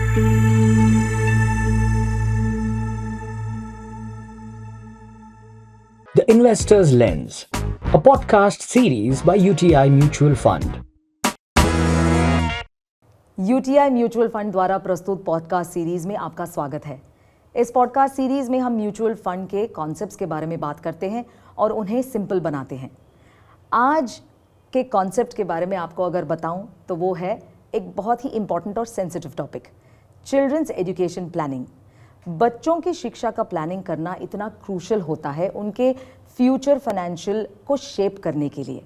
The Investor's Lens, a podcast series by UTI Mutual Fund. UTI mutual fund द्वारा प्रस्तुत podcast series में आपका स्वागत है। इस पॉडकास्ट सीरीज में हम म्यूचुअल फंड के कॉन्सेप्ट्स के बारे में बात करते हैं और उन्हें सिंपल बनाते हैं। आज के कॉन्सेप्ट के बारे में आपको अगर बताऊं तो वो है एक बहुत ही इंपॉर्टेंट और sensitive topic, children's education planning. बच्चों की शिक्षा का प्लानिंग करना इतना क्रूशल होता है उनके फ्यूचर फाइनेंशियल को शेप करने के लिए।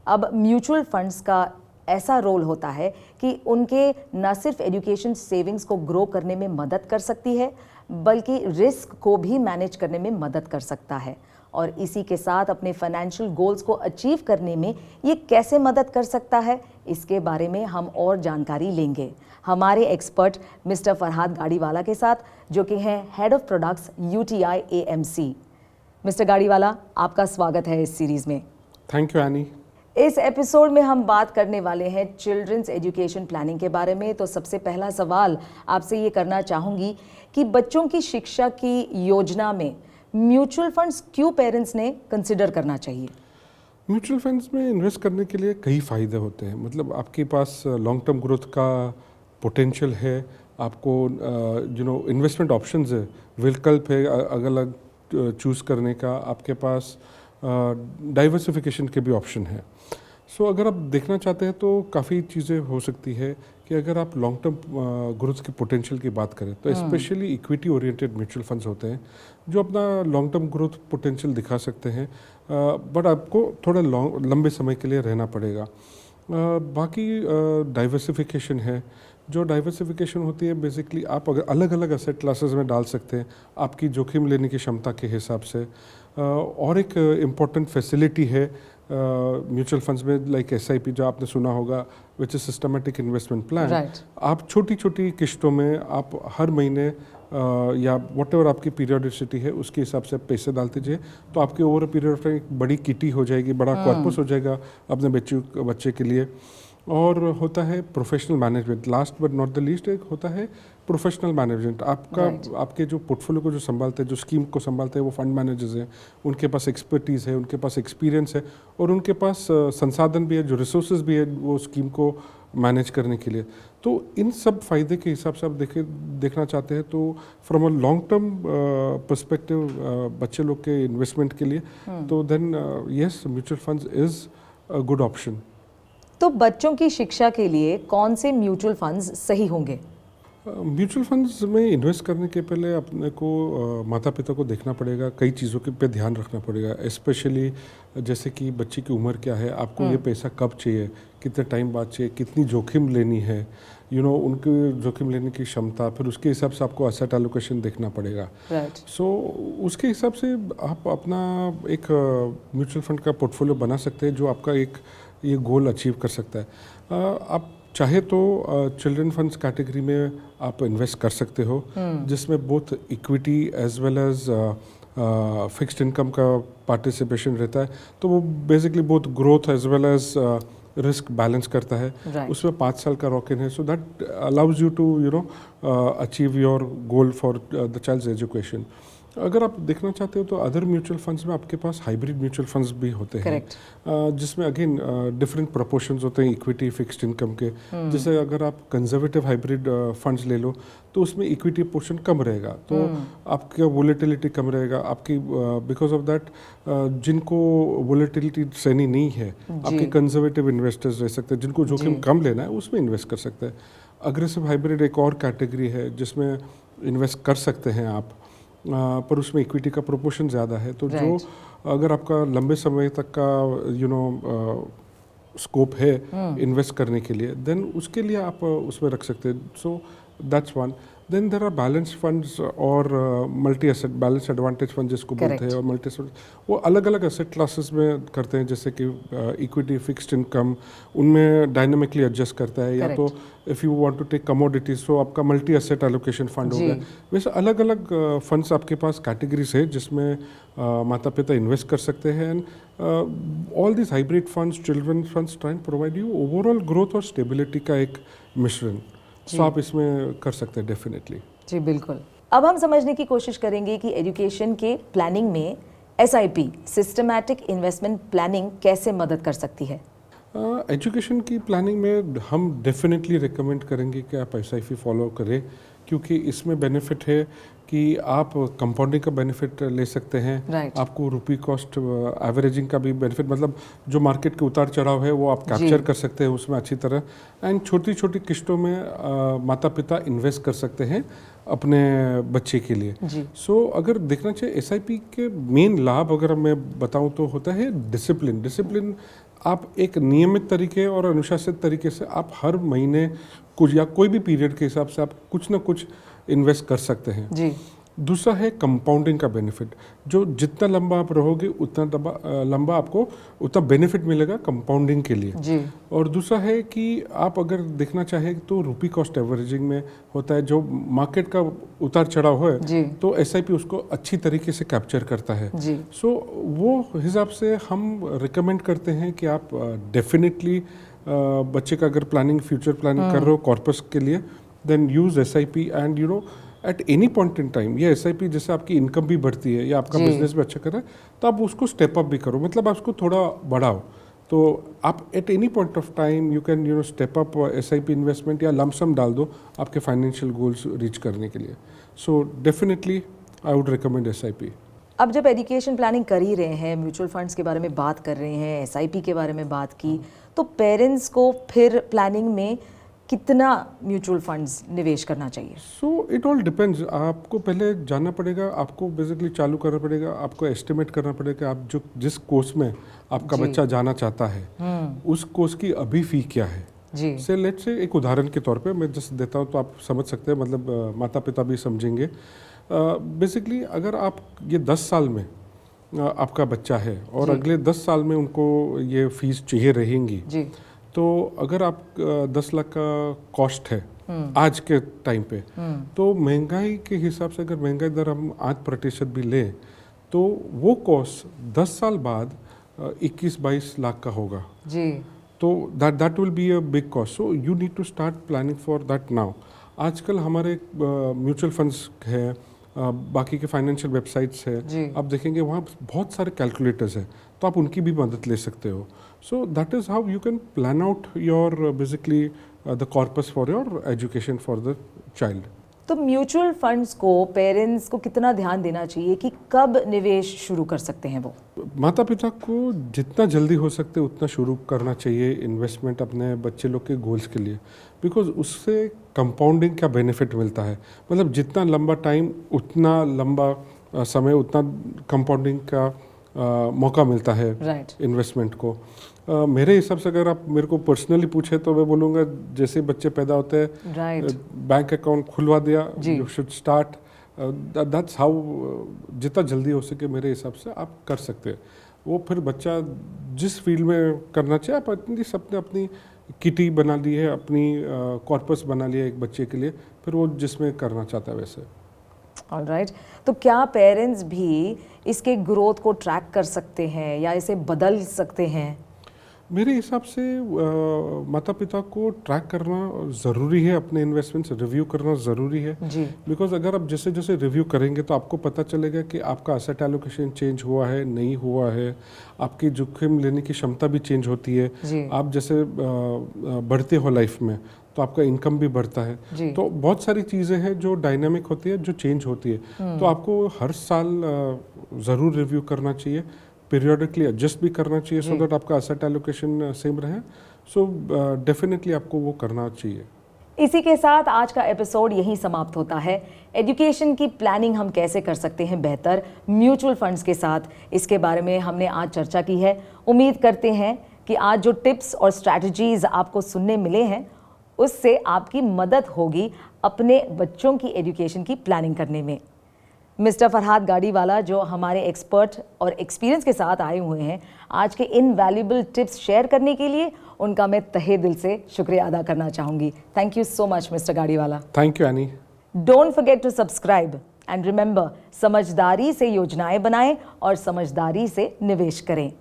अब म्यूचुअल फंड्स का ऐसा रोल होता है कि उनके न सिर्फ एजुकेशन सेविंग्स को ग्रो करने में मदद कर सकती है बल्कि रिस्क को भी मैनेज करने में मदद कर सकता है, और इसी के साथ अपने फाइनेंशियल गोल्स को अचीव करने में ये कैसे मदद कर सकता है, इसके बारे में हम और जानकारी लेंगे हमारे एक्सपर्ट मिस्टर फरहाद गाड़ीवाला के साथ, जो कि हैं head of products UTI AMC। Mister Gadiwala, आपका स्वागत है इस सीरीज में। Thank you Annie. इस एपिसोड में हम बात करने वाले हैं चिल्ड्रंस एजुकेशन प्लानिंग के बारे में। तो सबसे पहला सवाल आपसे ये करना चाहूँगी कि बच्चों की शिक्षा की योजना में म्यूचुअल फंड्स क्यों पेरेंट्स ने कंसिडर करना चाहिए? म्यूचुअल फंड्स में इन्वेस्ट करने के लिए कई फ़ायदे होते हैं। मतलब आपके पास लॉन्ग टर्म ग्रोथ का पोटेंशियल है, आपको इन्वेस्टमेंट ऑप्शंस है, विकल्प है अलग अलग चूज़ करने का, आपके पास डाइवर्सिफिकेशन के भी ऑप्शन है। सो अगर आप देखना चाहते हैं तो काफ़ी चीज़ें हो सकती है कि अगर आप लॉन्ग टर्म ग्रोथ के पोटेंशियल की बात करें तो specially equity oriented mutual funds होते हैं जो अपना लॉन्ग टर्म ग्रोथ पोटेंशियल दिखा सकते हैं, बट आपको थोड़ा लंबे समय के लिए रहना पड़ेगा। बाकी डाइवर्सिफिकेशन है। जो डाइवर्सिफिकेशन होती है बेसिकली आप अगर अलग अलग एसेट क्लासेस में डाल सकते हैं आपकी जोखिम लेने की क्षमता के हिसाब से। और एक इम्पॉर्टेंट फैसिलिटी है म्यूचुअल फंड्स में, लाइक SIP जो आपने सुना होगा, which is systematic investment plan. आप छोटी छोटी किश्तों में आप हर महीने या वट एवर आपकी पीरियडिसिटी है उसके हिसाब से आप पैसे डालते जाइए, तो आपके over a period of time एक बड़ी किटी हो जाएगी, बड़ा कॉर्पस हो जाएगा अपने बच्चे के लिए। और होता है professional management. Last but not the least एक होता है प्रोफेशनल मैनेजमेंट। आपके जो पोर्टफोलियो को जो संभालते हैं, जो स्कीम को संभालते हैं, वो फंड मैनेजर्स हैं। उनके पास एक्सपर्टीज़ है, उनके पास एक्सपीरियंस है और उनके पास संसाधन भी है, जो रिसोर्सेज भी है वो स्कीम को मैनेज करने के लिए। तो इन सब फायदे के हिसाब से आप देखना चाहते हैं तो from a long term perspective बच्चे लोग के इन्वेस्टमेंट के लिए तो then yes, mutual funds is a good option. तो बच्चों की शिक्षा के लिए कौन से म्यूचुअल फंड्स सही होंगे? म्यूचुअल फंड्स में इन्वेस्ट करने के पहले अपने को माता पिता को देखना पड़ेगा, कई चीज़ों के पे ध्यान रखना पड़ेगा, स्पेशली जैसे कि बच्चे की उम्र क्या है, आपको ये पैसा कब चाहिए, कितने टाइम बाद चाहिए, कितनी जोखिम लेनी है, उनकी जोखिम लेने की क्षमता, फिर उसके हिसाब से आपको एसेट एलोकेशन देखना पड़ेगा। सो उसके हिसाब से आप अपना एक म्यूचुअल फंड का पोर्टफोलियो बना सकते हैं जो आपका एक ये गोल अचीव कर सकता है। आप चाहे तो चिल्ड्रन फंड्स कैटेगरी में आप इन्वेस्ट कर सकते हो, जिसमें both equity as well as fixed income का पार्टिसिपेशन रहता है, तो वो basically both growth as well as risk balance करता है। उसमें 5 साल का रॉक-इन है, so that allows you to achieve your goal for the child's education. अगर आप देखना चाहते हो तो अदर म्यूचुअल फंड्स में आपके पास हाइब्रिड म्यूचुअल फंड्स भी होते हैं, जिसमें अगेन डिफरेंट प्रोपोर्शंस होते हैं इक्विटी फिक्स्ड इनकम के। जैसे अगर आप कंजर्वेटिव हाइब्रिड फंड्स ले लो तो उसमें इक्विटी पोर्शन कम रहेगा, तो आपका वोलेटिलिटी कम रहेगा आपकी, बिकॉज ऑफ दैट जिनको वोलेटिलिटी सहनी नहीं है आपके कंजर्वेटिव इन्वेस्टर्स रह सकते हैं, जिनको जोखिम कम लेना है उसमें इन्वेस्ट कर सकते हैं। अग्रेसिव हाइब्रिड एक और कैटेगरी है जिसमें इन्वेस्ट कर सकते हैं आप, पर उसमें इक्विटी का प्रोपोर्शन ज़्यादा है, तो जो अगर आपका लंबे समय तक का स्कोप है इन्वेस्ट करने के लिए, देन उसके लिए आप उसमें रख सकते हैं। So that's one. Then there are balance funds और multi asset balance advantage fund जिसको बोलते हैं, और मल्टी एसेट वो अलग अलग एसेट क्लासेस में करते हैं, जैसे कि इक्विटी फिक्स्ड इनकम उनमें डायनामिकली एडजस्ट करता है, या तो if you want to take commodities तो आपका मल्टी एसेट एलोकेशन फंड हो गया। वैसे अलग अलग फंड्स आपके पास कैटेगरीज है जिसमें माता पिता इन्वेस्ट कर सकते हैं। And all this hybrid funds, children funds try and provide you overall growth और स्टेबिलिटी का एक मिश्रण। सो आप इसमें कर सकते हैं डेफिनेटली। जी बिल्कुल। अब हम समझने की कोशिश करेंगे कि एजुकेशन के प्लानिंग में SIP सिस्टमैटिक इन्वेस्टमेंट प्लानिंग कैसे मदद कर सकती है। एजुकेशन की प्लानिंग में हम डेफिनेटली रिकमेंड करेंगे कि आप SIP फॉलो करें, क्योंकि इसमें बेनिफिट है कि आप कंपाउंडिंग का बेनिफिट ले सकते हैं। Right. आपको रुपी कॉस्ट एवरेजिंग का भी बेनिफिट, मतलब जो मार्केट के उतार चढ़ाव है वो आप कैप्चर कर सकते हैं उसमें अच्छी तरह। एंड छोटी छोटी किस्तों में माता पिता इन्वेस्ट कर सकते हैं अपने बच्चे के लिए। सो अगर देखना चाहिए SIP के मेन लाभ अगर मैं बताऊं तो होता है डिसिप्लिन। आप एक नियमित तरीके और अनुशासित तरीके से आप हर महीने कुछ या कोई भी पीरियड के हिसाब से आप कुछ ना कुछ इन्वेस्ट कर सकते हैं जी। दूसरा है कंपाउंडिंग का बेनिफिट, जो जितना लंबा आप रहोगे उतना लंबा आपको उतना बेनिफिट मिलेगा कंपाउंडिंग के लिए जी। और दूसरा है कि आप अगर देखना चाहें तो रुपी कॉस्ट एवरेजिंग में होता है, जो मार्केट का उतार चढ़ाव है तो SIP उसको अच्छी तरीके से कैप्चर करता है। सो वो हिसाब से हम रिकमेंड करते हैं कि आप डेफिनेटली बच्चे का अगर फ्यूचर प्लानिंग कर रहे हो कॉर्पस के लिए, then use SIP and at any point in time ये SIP जैसे आपकी इनकम भी बढ़ती है या आपका बिजनेस भी अच्छा कर रहा है तो आप उसको स्टेप अप भी करो, मतलब आप उसको थोड़ा बढ़ाओ। तो आप eight any point of time you can step up SIP investment या लमसम डाल दो आपके फाइनेंशियल गोल्स रीच करने के लिए। So definitely I would recommend SIP। अब जब एजुकेशन प्लानिंग कर ही रहे हैं, म्यूचुअल फंड्स के बारे में बात कर रहे हैं, SIP के बारे में बात की, तो पेरेंट्स को फिर प्लानिंग में कितना म्यूचुअल फंड्स निवेश करना चाहिए? So it all depends. आपको पहले जानना पड़ेगा, आपको बेसिकली चालू करना पड़ेगा, आपको एस्टिमेट करना पड़ेगा आप जिस कोर्स में आपका बच्चा जाना चाहता है उस कोर्स की अभी फी क्या है जी। से लेट्स से एक उदाहरण के तौर पे मैं जस्ट देता हूँ तो आप समझ सकते हैं, मतलब माता पिता भी समझेंगे। बेसिकली अगर आप ये 10 साल में आपका बच्चा है और अगले 10 साल में उनको ये फीस चाहिए रहेंगी जी। तो अगर आप 10 लाख का कॉस्ट है आज के टाइम पे तो महंगाई के हिसाब से अगर महंगाई दर हम 8% भी लें तो वो कॉस्ट 10 साल बाद 21-22 लाख का होगा जी। तो that will be a big cost. So you need to start planning for that now. आजकल हमारे म्यूचुअल फंड्स है, बाकी के फाइनेंशियल वेबसाइट्स है, आप देखेंगे वहाँ बहुत सारे कैलकुलेटर्स हैं तो आप उनकी भी मदद ले सकते हो। So that is how you can plan out your basically the corpus for your education for the child. तो म्यूचुअल फंड्स को पेरेंट्स को कितना ध्यान देना चाहिए कि कब निवेश शुरू कर सकते हैं वो? माता पिता को जितना जल्दी हो सकते उतना शुरू करना चाहिए इन्वेस्टमेंट अपने बच्चे लोग के गोल्स के लिए, बिकॉज उससे कंपाउंडिंग का बेनिफिट मिलता है। मतलब जितना लंबा टाइम उतना लंबा समय उतना कंपाउंडिंग का मौका मिलता है इन्वेस्टमेंट को। मेरे हिसाब से अगर आप मेरे को पर्सनली पूछे तो मैं बोलूँगा जैसे बच्चे पैदा होते हैं बैंक अकाउंट खुलवा दिया, you should start that's how. जितना जल्दी हो सके मेरे हिसाब से आप कर सकते हैं। वो फिर बच्चा जिस फील्ड में करना चाहिए आप अपनी किटी बना ली है, अपनी कॉर्पस बना लिया एक बच्चे के लिए, फिर वो जिसमें करना चाहता है वैसे। ऑलराइट। तो क्या पेरेंट्स भी इसके ग्रोथ को ट्रैक कर सकते हैं या इसे बदल सकते हैं? मेरे हिसाब से माता पिता को ट्रैक करना ज़रूरी है, अपने इन्वेस्टमेंट्स रिव्यू करना ज़रूरी है जी। बिकॉज अगर आप जैसे जैसे रिव्यू करेंगे तो आपको पता चलेगा कि आपका एसेट एलोकेशन चेंज हुआ है नहीं हुआ है, आपकी जोखिम लेने की क्षमता भी चेंज होती है। आप जैसे बढ़ते हो लाइफ में तो आपका इनकम भी बढ़ता है, तो बहुत सारी चीज़ें हैं जो डायनामिक होती है, जो चेंज होती है। तो आपको हर साल ज़रूर रिव्यू करना चाहिए, पीरियडिकली एडजस्ट भी करना चाहिए सो दैट आपका एसेट एलोकेशन सेम रहे। सो डेफिनेटली आपको वो करना चाहिए। इसी के साथ आज का एपिसोड यहीं समाप्त होता है। एजुकेशन की प्लानिंग हम कैसे कर सकते हैं बेहतर म्यूचुअल फंड्स के साथ, इसके बारे में हमने आज चर्चा की है। उम्मीद करते हैं कि आज जो टिप्स और स्ट्रैटेजीज आपको सुनने मिले हैं उससे आपकी मदद होगी अपने बच्चों की एजुकेशन की प्लानिंग करने में। मिस्टर फरहाद गाड़ीवाला जो हमारे एक्सपर्ट और एक्सपीरियंस के साथ आए हुए हैं आज के इन वैल्यूएबल टिप्स शेयर करने के लिए, उनका मैं तहे दिल से शुक्रिया अदा करना चाहूँगी। Thank you so much mister Gadiwala. Thank you Annie. Don't forget to subscribe and remember, समझदारी से योजनाएं बनाएं और समझदारी से निवेश करें।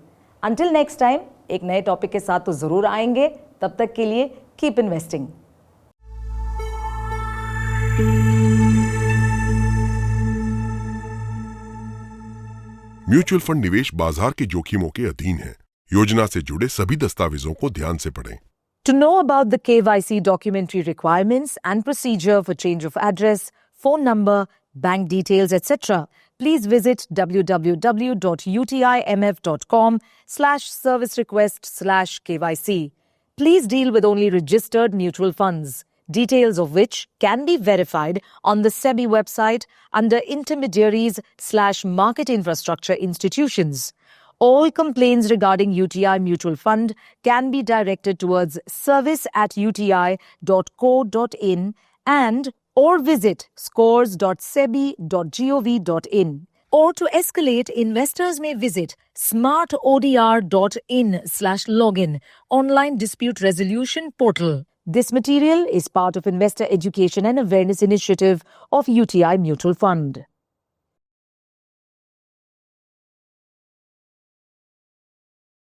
अंटिल नेक्स्ट टाइम एक नए टॉपिक के साथ तो ज़रूर आएंगे, तब तक के लिए कीप इन्वेस्टिंग। म्यूचुअल फंड निवेश बाजार के जोखिमों के अधीन है। योजना से जुड़े सभी दस्तावेजों को ध्यान से पढ़ें। To know about the KYC documentary requirements and procedure for change of address, phone number, bank details, etc., please visit www.utimf.com/service-request/KYC. Please deal with only registered mutual funds, details of which can be verified on the SEBI website under intermediaries/market infrastructure institutions. All complaints regarding UTI Mutual Fund can be directed towards service@uti.co.in and or visit scores.sebi.gov.in. Or to escalate, investors may visit smartodr.in/login, online dispute resolution portal. This material is part of Investor Education and Awareness Initiative of UTI Mutual Fund.